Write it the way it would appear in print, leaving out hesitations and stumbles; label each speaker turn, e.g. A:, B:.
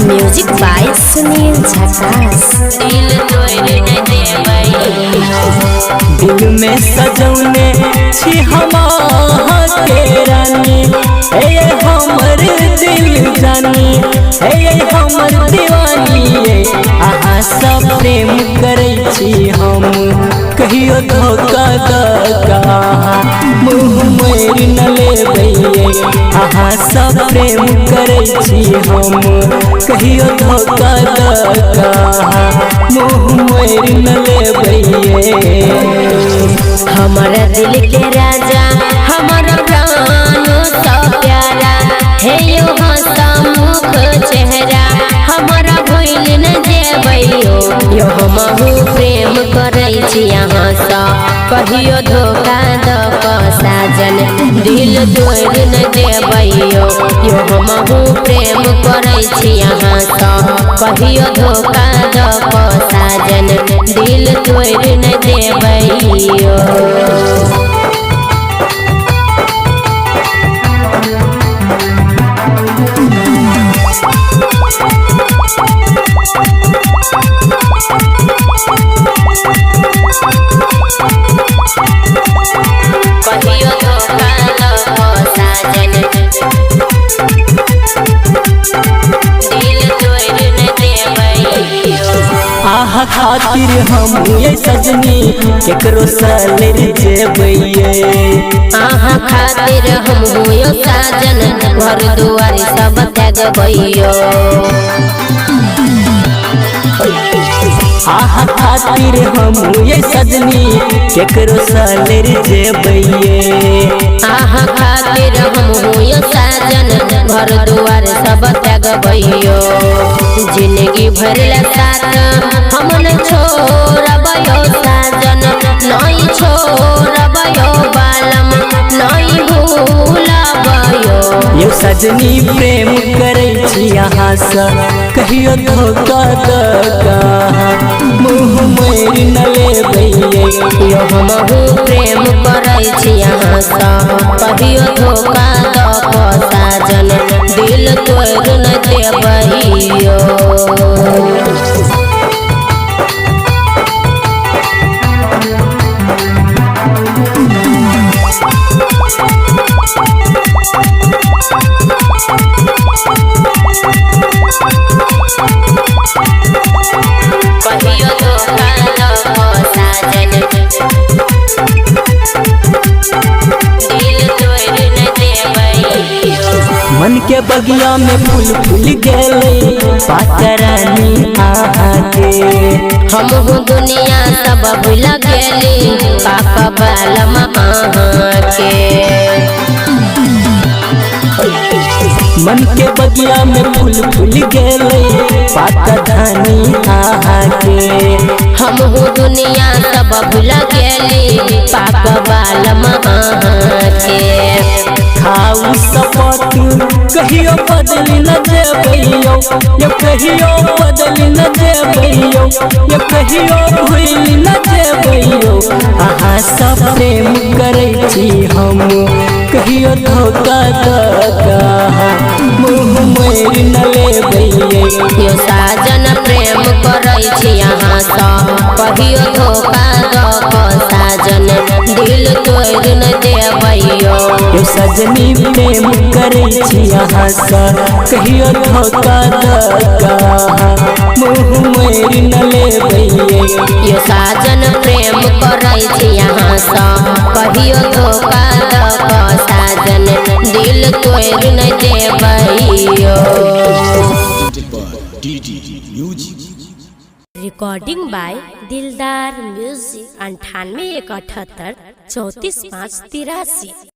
A: Music by Sunil झकास।
B: दिल में सजौने छी हम के रानी, हे हमर दिल जानी, हे हमर दीवानी। आहा सब प्रेम करै छी हम, कहियो धोखा दगा मुँह मोर न लेबै। आहा सब प्रेम करै छी हम, कहियो धोखा दगा मुँह मोर न लेबै।
A: हमारा दिल के राजा हमारा प्राण तो प्यारा, हे यो हंसा मुख चेहरा हमारा भूल न जेबैयो। यो हमहु प्रेम करै छी यहाँ सा, कहियो धोखा दक साजन दिल तोड़ न देबैयो। यो हमहु प्रेम करै छी यहाँ सा, कहियो धोखा दक साजन दिल तोड़ न देबैयो।
B: आहा खातिर हम ये सजनी केकरो सलेर जेबैये।
A: आहा खातिर हम यो साजन घर दुआर सब त्यागबैयो।
B: आहा खातिर हम ये सजनी केकरो सलेर जेबैये।
A: आहा खातिर हम यो साजन घर दुआर सब त्यागबैयो। जिंदगी भर साथ हम न छोड़बयो साजन, नहीं छोड़बयो बालम, नहीं भूलबयो।
B: यो सजनी प्रेम करै छी यहाँ सा, कहियो धोखा दगा मुँह मोर न लेबै।
A: यो हमहु प्रेम करै छी यहाँ सा, कहियो धोखा दक साजन दिल तोड़ न देबैयो।
B: मन के बगिया में फूल फूल गेले पातरानी आहा के।
A: हमहु दुनिया सब भूल गेली पापा बालम आहा के।
B: मन के बगिया में फूल फूल गेले पातरानी आहा के।
A: हमहु दुनिया सब भूल गेली पापा बालम आहा के।
B: खाऊ सपत कहियो बदली न जेबैयो, ये कहियो बदली न जेबैयो, ये कहियो भूल न जेबैयो। आहा सब प्रेम करै छी हम, कहियो धोखा दगा मुँह मोर न लेबै।
A: यो साजन प्रेम करै छी यहाँ सा, कहियो धोखा दक साजन दिल तोड़ न देबैयो।
B: यो सजनी प्रेम करै छी यहाँ सा, कहियो धोखा दगा मुँह मोर न लेबै।
A: यो साजन प्रेम करै छी यहाँ सा, कहियो धोखा दक साजन दिल तोड़ न देबैयो। रिकॉर्डिंग बाय दिलदार म्यूजिक 98 178 34 5 83।